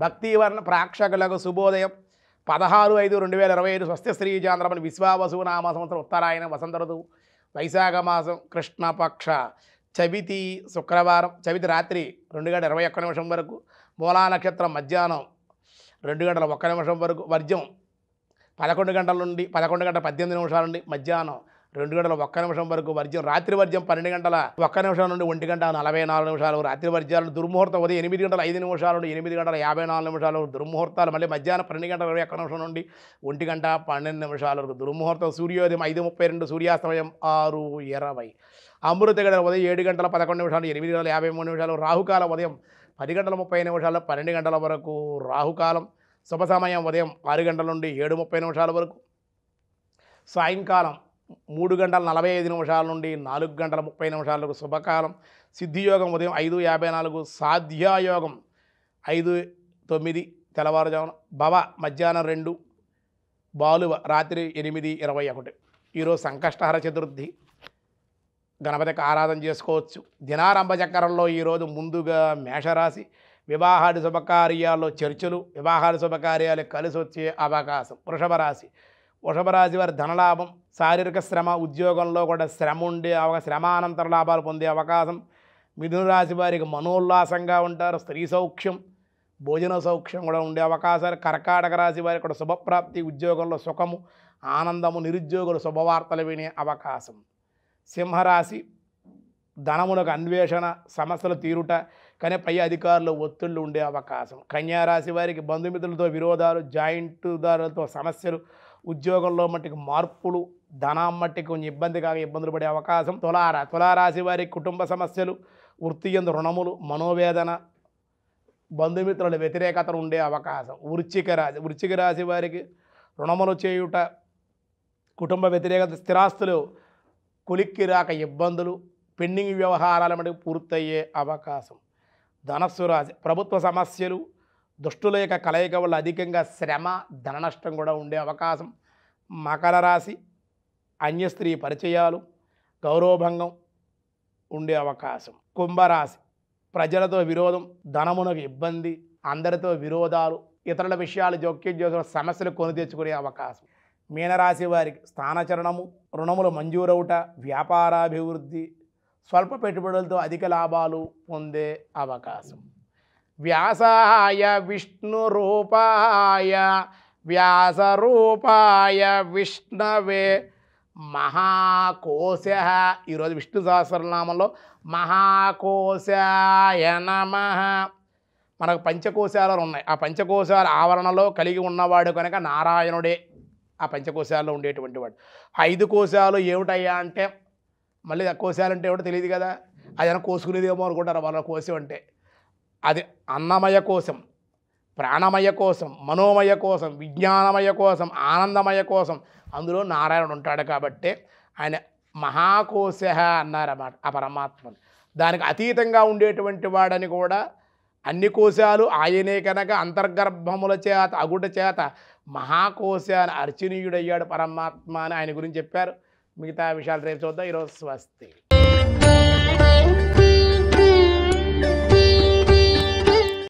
భక్తివర్ణ ప్రేక్షకులకు శుభోదయం 16/5/2025 స్వస్తి శ్రీ చాంద్రమని విశ్వావసు నామ సంవత్సరం ఉత్తరాయణ వసంత ఋతువు వైశాఖ మాసం కృష్ణపక్ష చవితి శుక్రవారం చవితి రాత్రి 2:21 వరకు మూలా నక్షత్రం మధ్యాహ్నం 2:01 వరకు వర్జ్యం 11 గంటల నుండి 11:18 నుండి మధ్యాహ్నం 2:01 వరకు వర్జ్యం రాత్రి వర్జ్యం 12:01 నుండి 1:44 రాత్రి వర్జ్యాలు దుర్ముహూర్తం ఉదయం 8:05 నుండి 8:54 దుర్ముహూర్తాలు మళ్ళీ మధ్యాహ్నం 12:01 నుండి 1:12 వరకు దుర్ముహూర్తం సూర్యోదయం 5:32 సూర్యాస్తమయం 6:20 అమృత గడియలు ఉదయం 7:11 8:53 రాహుకాలం ఉదయం 10:30 12 వరకు రాహుకాలం శుభ సమయం ఉదయం 6 గంటల నుండి 7:30 వరకు సాయంకాలం 3:45 నుండి 4:30 వరకు శుభకాలం సిద్ధియోగం ఉదయం 5:54 సాధ్యాయోగం 5:09 తెల్లవారుజామున భవ మధ్యాహ్నం 2 బాలువ రాత్రి 8:21 ఈరోజు సంకష్టహర చతుర్థి గణపతికి ఆరాధన చేసుకోవచ్చు దినారంభ చక్రంలో ఈరోజు ముందుగా మేషరాశి వివాహాది శుభకార్యాల్లో చర్చలు వివాహాది శుభకార్యాలు కలిసి వచ్చే అవకాశం వృషభ రాశి వారి ధనలాభం శారీరక శ్రమ ఉద్యోగంలో కూడా శ్రమ ఉండే శ్రమానంతర లాభాలు పొందే అవకాశం మిథున రాశి వారికి మనోల్లాసంగా ఉంటారు స్త్రీ సౌఖ్యం భోజన సౌఖ్యం కూడా ఉండే అవకాశాలు కర్కాటక రాశి వారికి కూడా శుభప్రాప్తి ఉద్యోగంలో సుఖము ఆనందము నిరుద్యోగులు శుభవార్తలు వినే అవకాశం సింహరాశి ధనమునకు అన్వేషణ సమస్యలు తీరుట కానీ పై అధికారులు ఒత్తిళ్లు ఉండే అవకాశం కన్యారాశి వారికి బంధుమిత్రులతో విరోధాలు జాయింట్దారులతో సమస్యలు ఉద్యోగంలో మట్టికి మార్పులు ధనం మట్టికి కొంచెం ఇబ్బందులు పడే అవకాశం తులారాశి వారికి కుటుంబ సమస్యలు వృత్తి యందు రుణములు మనోవేదన బంధుమిత్రుల వ్యతిరేకతలు ఉండే అవకాశం వృశ్చిక రాశి వారికి రుణములు చేయుట కుటుంబ వ్యతిరేకత స్థిరాస్తులు కొలిక్కి రాక ఇబ్బందులు పెండింగ్ వ్యవహారాల మటుకు పూర్తయ్యే అవకాశం ధనస్సు రాశి ప్రభుత్వ సమస్యలు దుష్టుల యొక్క కలయిక వల్ల అధికంగా శ్రమ ధన నష్టం కూడా ఉండే అవకాశం మకర రాశి అన్య స్త్రీ పరిచయాలు గౌరవభంగం ఉండే అవకాశం కుంభరాశి ప్రజలతో విరోధం ధనమునకు ఇబ్బంది అందరితో విరోధాలు ఇతరుల విషయాలు జోక్యం చేసుకుని సమస్యలు కొని తెచ్చుకునే అవకాశం మీనరాశి వారికి స్థానచరణము రుణములు మంజూరవుట వ్యాపారాభివృద్ధి స్వల్ప పెట్టుబడులతో అధిక లాభాలు పొందే అవకాశం వ్యాసాయ విష్ణురూపాయ వ్యాసరూపాయ విష్ణవే మహాకోశ ఈరోజు విష్ణు సహస్రనామంలో మహాకోశాయ నమః మనకు పంచకోశాలు ఉన్నాయి ఆ పంచకోశాల ఆవరణలో కలిగి ఉన్నవాడు కనుక నారాయణుడే ఆ పంచకోశాల్లో ఉండేటువంటి వాడు 5 కోశాలు ఏమిటయ్యా అంటే మళ్ళీ ఆ కోశాలు అంటే ఏమిటో తెలియదు కదా అదైనా కోసుకునేదేమో అనుకుంటారు వాళ్ళ కోశం అంటే అది అన్నమయ కోశం ప్రాణమయ కోశం మనోమయ కోశం విజ్ఞానమయ కోశం ఆనందమయ కోశం అందులో నారాయణుడు ఉంటాడు కాబట్టి ఆయన మహాకోశ అన్నారన్నమాట ఆ పరమాత్మని దానికి అతీతంగా ఉండేటువంటి వాడని కూడా అన్ని కోశాలు ఆయనే కనుక అంతర్గర్భముల చేత అగుట చేత మహాకోశ అని అర్చనీయుడయ్యాడు పరమాత్మ అని ఆయన గురించి చెప్పారు మిగతా విషయాలు రేపు చూద్దాం ఈరోజు స్వస్తి